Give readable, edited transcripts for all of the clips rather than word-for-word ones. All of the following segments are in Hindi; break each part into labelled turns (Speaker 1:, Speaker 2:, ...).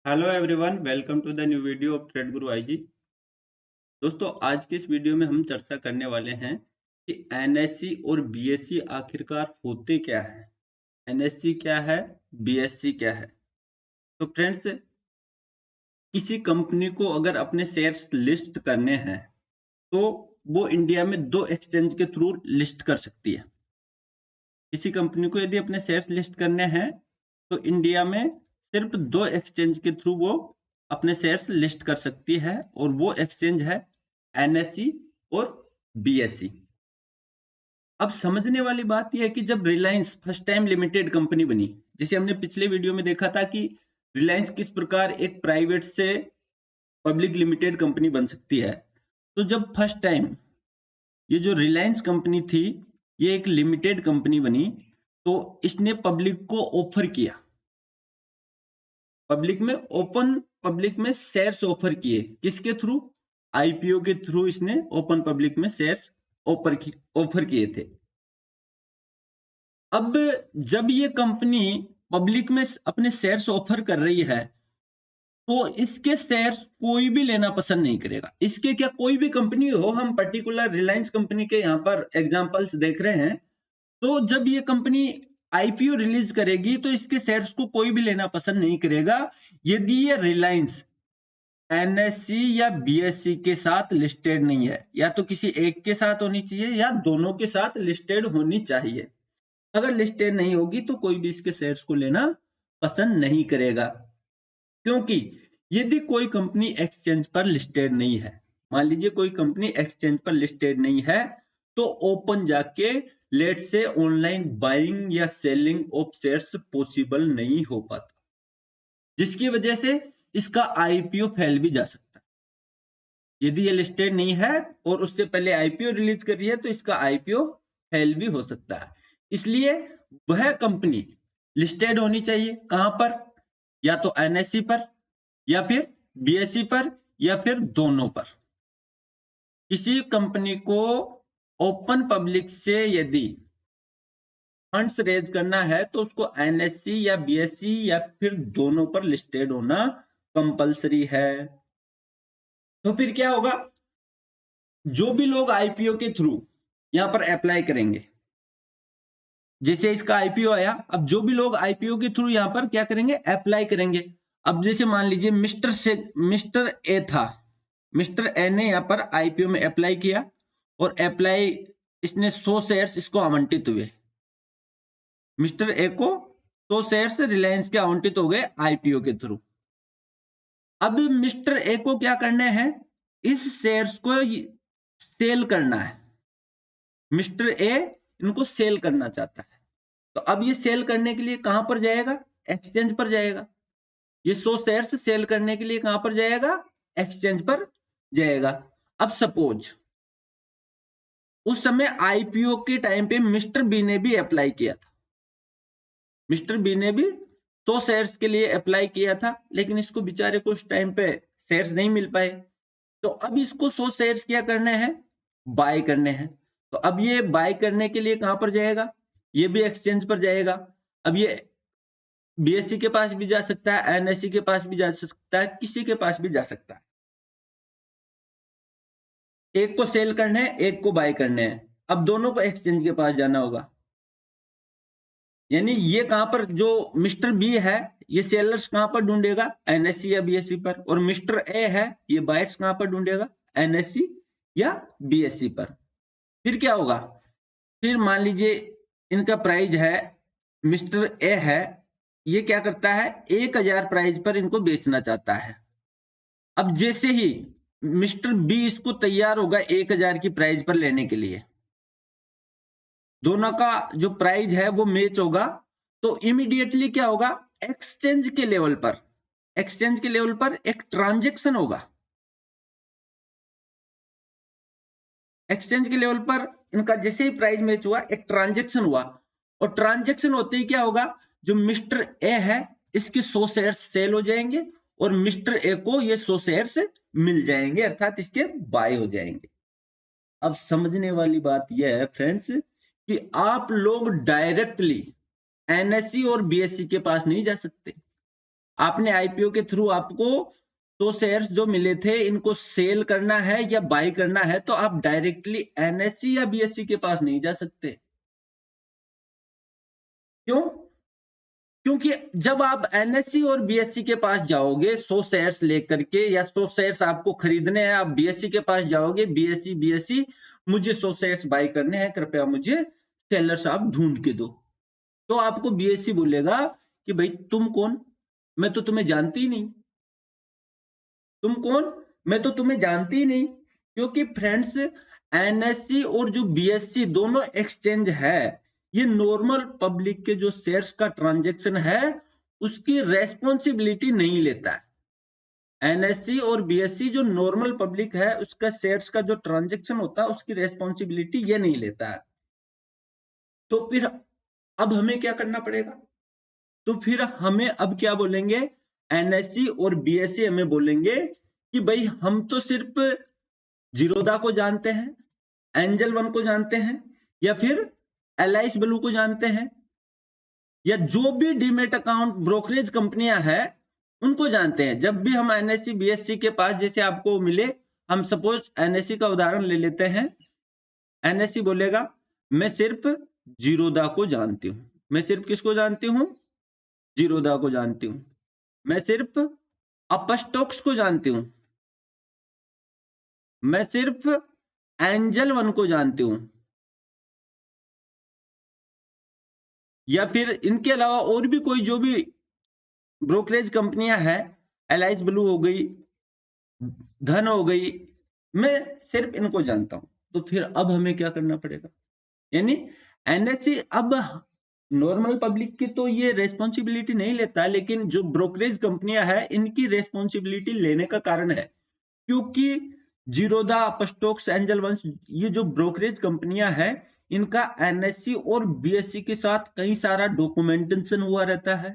Speaker 1: Hello everyone, welcome to the new video of trade guru IG. दोस्तों, आज के इस वीडियो में हम चर्चा करने वाले हैं कि एनएससी और बीएससी आखिरकार होते क्या है। एनएससी क्या है, बीएससी क्या है। तो फ्रेंड्स, किसी कंपनी को अगर अपने शेयर्स लिस्ट करने हैं तो वो इंडिया में दो एक्सचेंज के थ्रू लिस्ट कर सकती है। किसी कंपनी को यदि अपने शेयर्स लिस्ट करने हैं तो इंडिया में सिर्फ दो एक्सचेंज के थ्रू वो अपने शेयर्स लिस्ट कर सकती है, और वो एक्सचेंज है एनएससी और बीएससी। अब समझने वाली बात यह है कि जब Reliance first time limited company बनी, जैसे हमने पिछले वीडियो में देखा था कि रिलायंस किस प्रकार एक प्राइवेट से पब्लिक लिमिटेड कंपनी बन सकती है। तो जब फर्स्ट टाइम ये जो रिलायंस कंपनी थी, ये एक लिमिटेड कंपनी बनी, तो इसने पब्लिक को ऑफर किया, पब्लिक में शेयर्स ऑफर किए। किसके थ्रू? आईपीओ के थ्रू इसने ओपन पब्लिक में शेयर्स ऑफर किए थे। अब जब ये कंपनी पब्लिक में अपने शेयर्स ऑफर कर रही है तो इसके शेयर्स कोई भी लेना पसंद नहीं करेगा। इसके क्या कोई भी कंपनी हो, हम पर्टिकुलर रिलायंस कंपनी के यहाँ पर एग्जांपल्स देख रहे हैं। तो जब ये कंपनी आईपीओ रिलीज करेगी तो इसके शेयर्स को कोई भी लेना पसंद नहीं करेगा यदि ये रिलायंस एनएससी या बीएससी के साथ लिस्टेड नहीं है। या तो किसी एक के साथ होनी चाहिए या दोनों के साथ लिस्टेड होनी चाहिए। अगर लिस्टेड नहीं होगी तो कोई भी इसके शेयर्स को लेना पसंद नहीं करेगा। क्योंकि यदि कोई कंपनी एक्सचेंज पर लिस्टेड नहीं है, मान लीजिए कोई कंपनी एक्सचेंज पर लिस्टेड नहीं है, तो ओपन जाके लेट से ऑनलाइन बाइंग या सेलिंग ऑफ शेयर्स पॉसिबल नहीं हो पाता, जिसकी वजह से इसका आईपीओ फेल भी जा सकता है। यदि ये लिस्टेड नहीं है और उससे पहले आईपीओ रिलीज कर रही है तो इसका आईपीओ फेल भी हो सकता है। इसलिए वह कंपनी लिस्टेड होनी चाहिए। कहां पर? या तो एनएससी पर या फिर बीएससी पर या फिर दोनों पर। किसी कंपनी को ओपन पब्लिक से यदि फंड्स रेज करना है तो उसको एनएससी या बीएससी या फिर दोनों पर लिस्टेड होना कंपलसरी है। तो फिर क्या होगा? जो भी लोग आईपीओ के थ्रू यहां पर अप्लाई करेंगे, जैसे इसका आईपीओ आया, अब जो भी लोग आईपीओ के थ्रू यहां पर क्या करेंगे? अप्लाई करेंगे। अब जैसे मान लीजिए मिस्टर ए था, मिस्टर ए ने यहाँ पर आईपीओ में अप्लाई किया और अप्लाई इसने 100 शेयर्स इसको आवंटित हुए। मिस्टर ए को 100 शेयर्स रिलायंस के आवंटित हो गए आईपीओ के थ्रू। अब मिस्टर ए को क्या करना है? इस शेयर्स को सेल करना है। मिस्टर ए इनको सेल करना चाहता है, तो अब ये सेल करने के लिए कहां पर जाएगा? एक्सचेंज पर जाएगा। ये 100 शेयर्स सेल करने के लिए कहां पर जाएगा? एक्सचेंज पर जाएगा। अब सपोज उस समय आईपीओ के टाइम पे मिस्टर बी ने भी अप्लाई किया था। मिस्टर बी ने भी 100 शेयर्स के लिए अप्लाई किया था, लेकिन इसको बेचारे को उस टाइम पे शेयर्स नहीं मिल पाए। तो अब इसको 100 शेयर्स क्या करने हैं? बाय करने हैं। तो अब ये बाय करने के लिए कहां पर जाएगा? ये भी एक्सचेंज पर जाएगा। अब ये बीएससी के पास भी जा सकता है, एनएससी के पास भी जा सकता है, किसी के पास भी जा सकता है। एक को सेल करने हैं, एक को बाय करने हैं। अब दोनों को एक्सचेंज के पास जाना होगा। यानी ये कहां पर, जो मिस्टर बी है ये सेलर्स कहां पर ढूंढेगा? एनएससी या बीएससी पर। और मिस्टर ए है ये बायर्स कहां पर ढूंढेगा? एनएससी या बीएससी पर। फिर क्या होगा? फिर मान लीजिए इनका प्राइस है, मिस्टर ए है, ये क्या करता है? 1000 प्राइस पर इनको बेचना चाहता है। अब जैसे ही मिस्टर बी इसको तैयार होगा 1000 की प्राइस पर लेने के लिए, दोनों का जो प्राइस है वो मैच होगा, तो इमीडिएटली क्या होगा? एक्सचेंज के लेवल पर एक ट्रांजैक्शन होगा। एक्सचेंज के लेवल पर इनका जैसे ही प्राइस मैच हुआ, एक ट्रांजैक्शन हुआ, और ट्रांजैक्शन होते ही क्या होगा? जो मिस्टर ए है इसके 100 शेयर्स सेल हो जाएंगे और मिस्टर ए को ये 100 शेयर्स मिल जाएंगे, अर्थात इसके बाय हो जाएंगे। अब समझने वाली बात यह है फ्रेंड्स कि आप लोग डायरेक्टली एनएससी और बीएससी के पास नहीं जा सकते। आपने आईपीओ के थ्रू आपको 100 शेयर्स जो मिले थे इनको सेल करना है या बाय करना है, तो आप डायरेक्टली एनएससी या बीएससी के पास नहीं जा सकते। क्यों? क्योंकि जब आप एनएससी और बीएससी के पास जाओगे 100 शेयर्स लेकर के, या 100 शेयर्स आपको खरीदने हैं, आप बीएससी के पास जाओगे, बीएससी मुझे 100 शेयर्स बाय करने हैं, कृपया मुझे सेलर्स आप ढूंढ के दो। तो आपको बीएससी बोलेगा कि भाई तुम कौन, मैं तो तुम्हें जानती ही नहीं। तुम कौन, मैं तो तुम्हें जानती ही नहीं। क्योंकि फ्रेंड्स, एनएससी और जो बीएससी दोनों एक्सचेंज है, ये नॉर्मल पब्लिक के जो शेयर्स का ट्रांजैक्शन है उसकी रेस्पॉन्सिबिलिटी नहीं लेता है। एनएससी और बीएससी जो नॉर्मल पब्लिक है उसका शेयर्स का जो ट्रांजैक्शन होता है उसकी रेस्पॉन्सिबिलिटी ये नहीं लेता है। तो फिर अब हमें क्या करना पड़ेगा? तो फिर हमें अब क्या बोलेंगे, एनएससी और बीएससी हमें बोलेंगे कि भाई हम तो सिर्फ जीरोधा को जानते हैं, एंजल वन को जानते हैं, या फिर एलाइस ब्लू को जानते हैं, या जो भी डीमेट अकाउंट ब्रोकरेज कंपनियां हैं उनको जानते हैं। जब भी हम एनएससी बीएससी के पास जैसे आपको मिले, हम सपोज एनएससी का उदाहरण ले लेते हैं। एनएससी बोलेगा मैं सिर्फ जीरोधा को जानती हूं। मैं सिर्फ किसको जानती हूं? जीरोधा को जानती हूं। मैं सिर्फ अपस्टॉक्स को जानती हूं। मैं सिर्फ एंजल वन को जानती हूं। या फिर इनके अलावा और भी कोई जो भी ब्रोकरेज कंपनियां हैं, एलाइस ब्लू हो गई, धन हो गई, मैं सिर्फ इनको जानता हूं। तो फिर अब हमें क्या करना पड़ेगा? यानी एनएससी अब नॉर्मल पब्लिक की तो ये रेस्पॉन्सिबिलिटी नहीं लेता, लेकिन जो ब्रोकरेज कंपनियां हैं इनकी रेस्पॉन्सिबिलिटी लेने का कारण है क्योंकि जीरोधा, अपस्टॉक्स, एंजल वंस, ये जो ब्रोकरेज कंपनियां हैं इनका एनएससी और बीएससी के साथ कई सारा डॉक्यूमेंटेशन हुआ रहता है,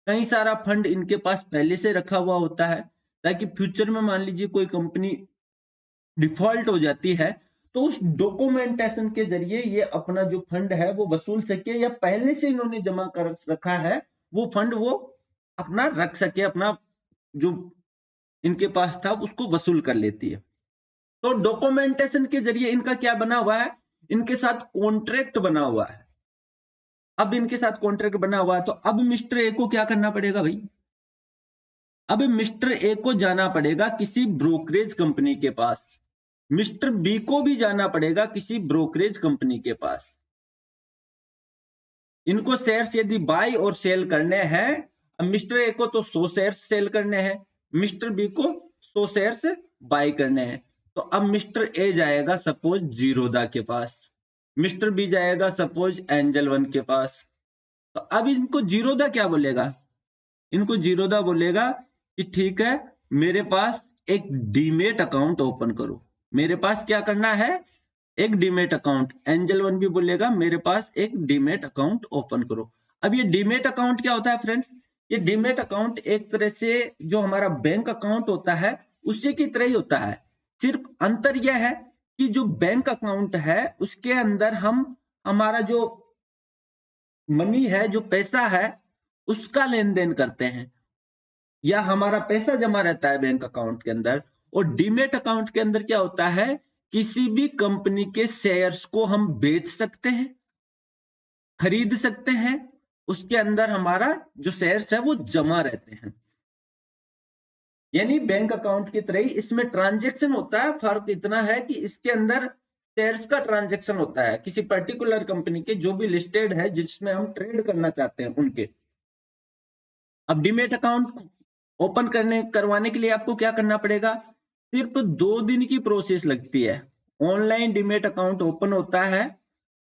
Speaker 1: कई सारा फंड इनके पास पहले से रखा हुआ होता है, ताकि फ्यूचर में मान लीजिए कोई कंपनी डिफॉल्ट हो जाती है तो उस डॉक्यूमेंटेशन के जरिए ये अपना जो फंड है वो वसूल सके, या पहले से इन्होंने जमा कर रखा है वो फंड वो अपना रख सके, अपना जो इनके पास था उसको वसूल कर लेती है। तो डॉक्यूमेंटेशन के जरिए इनका क्या बना हुआ है? इनके साथ कॉन्ट्रैक्ट बना हुआ है। अब इनके साथ कॉन्ट्रैक्ट बना हुआ है तो अब मिस्टर ए को क्या करना पड़ेगा भाई? अब मिस्टर ए को जाना पड़ेगा किसी ब्रोकरेज कंपनी के पास, मिस्टर बी को भी जाना पड़ेगा किसी ब्रोकरेज कंपनी के पास। इनको शेयर्स यदि बाय और सेल करने हैं, अब मिस्टर ए को तो 100 शेयर्स सेल करने हैं, मिस्टर बी को 100 शेयर्स बाय करने हैं। तो अब मिस्टर ए जाएगा सपोज जीरोधा के पास, मिस्टर बी जाएगा सपोज एंजल वन के पास। तो अब इनको जीरोधा क्या बोलेगा? इनको जीरोधा बोलेगा कि ठीक है, मेरे पास एक डीमेट अकाउंट ओपन करो। मेरे पास क्या करना है? एक डीमेट अकाउंट। एंजल वन भी बोलेगा मेरे पास एक डीमेट अकाउंट ओपन करो। अब ये डीमेट अकाउंट क्या होता है फ्रेंड्स? ये डीमेट अकाउंट एक तरह से जो हमारा बैंक अकाउंट होता है उसी की तरह ही होता है, सिर्फ अंतर यह है कि जो बैंक अकाउंट है उसके अंदर हम हमारा जो मनी है, जो पैसा है, उसका लेन देन करते हैं, या हमारा पैसा जमा रहता है बैंक अकाउंट के अंदर। और डीमेट अकाउंट के अंदर क्या होता है? किसी भी कंपनी के शेयर्स को हम बेच सकते हैं, खरीद सकते हैं, उसके अंदर हमारा जो शेयर्स है वो जमा रहते हैं। यानी बैंक अकाउंट की तरह ही इसमें ट्रांजैक्शन होता है। फर्क इतना है कि इसके अंदर शेयर्स का ट्रांजैक्शन होता है किसी पर्टिकुलर कंपनी के जो भी लिस्टेड है, जिसमें हम ट्रेड करना चाहते हैं उनके। अब डीमेट अकाउंट ओपन करवाने के लिए आपको क्या करना पड़ेगा? सिर्फ 2 दिन की प्रोसेस लगती है। ऑनलाइन डीमेट अकाउंट ओपन होता है,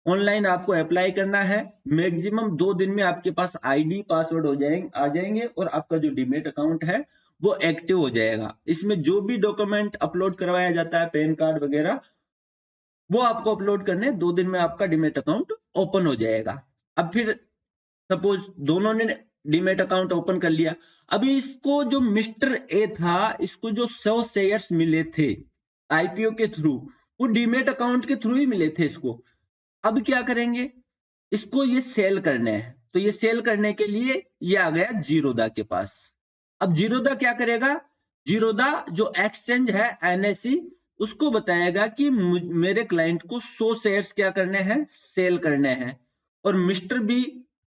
Speaker 1: ऑनलाइन आपको अप्लाई करना है, मैक्सिमम 2 दिन में आपके पास आईडी पासवर्ड आ जाएंगे और आपका जो डीमेट अकाउंट है वो एक्टिव हो जाएगा। इसमें जो भी डॉक्यूमेंट अपलोड करवाया जाता है, पैन कार्ड वगैरह, वो आपको अपलोड करने 2 दिन में आपका डीमेट अकाउंट ओपन हो जाएगा। अब फिर सपोज दोनों ने डीमेट अकाउंट ओपन कर लिया, अभी इसको जो मिस्टर ए था, इसको जो 100 शेयर्स मिले थे आईपीओ के थ्रू, वो डीमेट अकाउंट के थ्रू ही मिले थे इसको। अब क्या करेंगे? इसको ये सेल करने हैं, तो ये सेल करने के लिए ये आ गया जीरोधा के पास। अब जीरोधा क्या करेगा, जीरोधा जो एक्सचेंज है NSE उसको बताएगा कि मेरे क्लाइंट को 100 शेयर्स क्या करने हैं, सेल करने हैं। और मिस्टर बी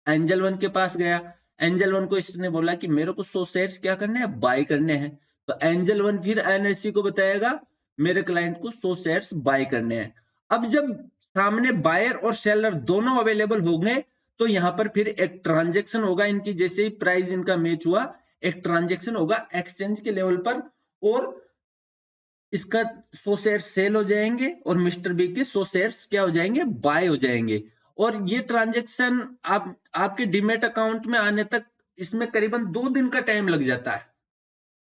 Speaker 1: एंजल वन के पास गया, एंजल वन को इसने बोला कि मेरे को 100 शेयर्स क्या करने हैं, बाय करने हैं। तो एंजल वन फिर NSE को बताएगा मेरे क्लाइंट को 100 शेयर्स बाय करने हैं। अब जब सामने बायर और सेलर दोनों अवेलेबल हो गए तो यहां पर फिर एक ट्रांजेक्शन होगा इनकी, जैसे ही प्राइस इनका मैच हुआ एक ट्रांजेक्शन होगा एक्सचेंज के लेवल पर, और इसका 100 शेयर सेल हो जाएंगे और मिस्टर बी के 100 शेयर्स क्या हो जाएंगे, बाय हो जाएंगे। और ये ट्रांजेक्शन आपके डीमेट अकाउंट में आने तक इसमें करीबन 2 दिन का टाइम लग जाता है।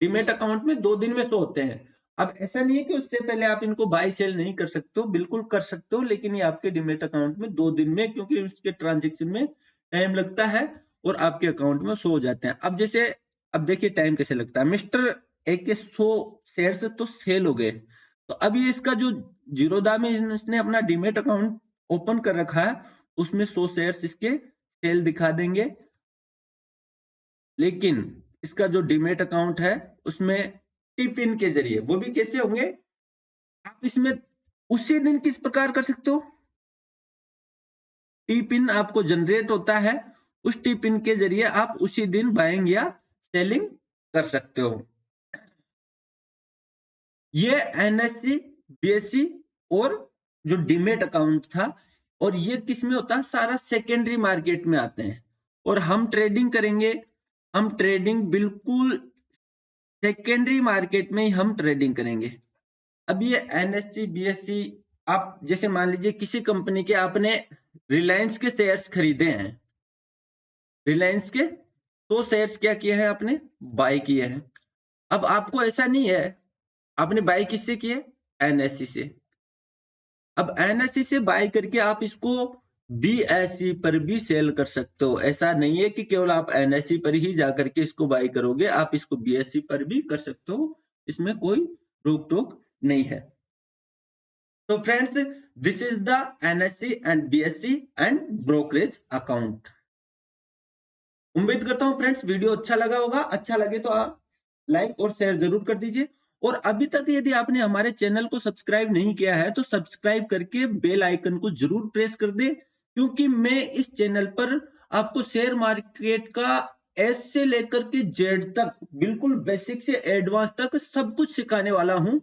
Speaker 1: डीमेट अकाउंट में 2 दिन में शो होते हैं। अब ऐसा नहीं है कि उससे पहले आप इनको बाय सेल नहीं कर सकते हो, बिल्कुल कर सकते हो, लेकिन ये आपके डीमेट अकाउंट में 2 दिन में, क्योंकि उसके ट्रांजेक्शन में टाइम लगता है और आपके अकाउंट में शो हो जाते हैं। अब जैसे अब देखिए टाइम कैसे लगता है, मिस्टर ए के 100 शेयर्स तो सेल हो गए, तो अब ये इसका जो जीरोधा में इसने अपना डीमेट अकाउंट ओपन कर रखा है उसमें 100 शेयर्स इसके सेल दिखा देंगे, लेकिन इसका जो डीमेट अकाउंट है उसमें टिपिन के जरिए, वो भी कैसे होंगे, आप इसमें उसी दिन किस प्रकार कर सकते हो, टिपिन आपको जनरेट होता है, उस टिपिन के जरिए आप उसी दिन बाइंग या सेलिंग कर सकते हो। ये NSE BSE और जो डीमेट अकाउंट था, और ये किस में होता है, सारा सेकेंडरी मार्केट में आते हैं और हम ट्रेडिंग करेंगे, हम ट्रेडिंग बिल्कुल सेकेंडरी मार्केट में ही हम ट्रेडिंग करेंगे। अब ये NSE BSE, आप जैसे मान लीजिए किसी कंपनी के आपने रिलायंस के शेयर्स खरीदे हैं, रिलायंस के 100 शेयर्स क्या किए हैं आपने, बाय किए हैं। अब आपको ऐसा नहीं है, आपने बाय किससे किए, NSE से। अब NSE से बाय करके आप इसको BSE पर भी सेल कर सकते हो। ऐसा नहीं है कि केवल आप NSE पर ही जाकर के इसको बाय करोगे, आप इसको BSE पर भी कर सकते हो, इसमें कोई रोक टोक नहीं है। तो friends, this is the NSE and BSE and brokerage account. उम्मीद करता हूं फ्रेंड्स वीडियो अच्छा लगा होगा, अच्छा लगे तो आप लाइक और शेयर जरूर कर दीजिए। और अभी तक यदि आपने हमारे चैनल को सब्सक्राइब नहीं किया है तो सब्सक्राइब करके बेल आइकन को जरूर प्रेस कर दे, क्योंकि मैं इस चैनल पर आपको शेयर मार्केट का एस से लेकर के जेड तक, बिल्कुल बेसिक से एडवांस तक सब कुछ सिखाने वाला हूं।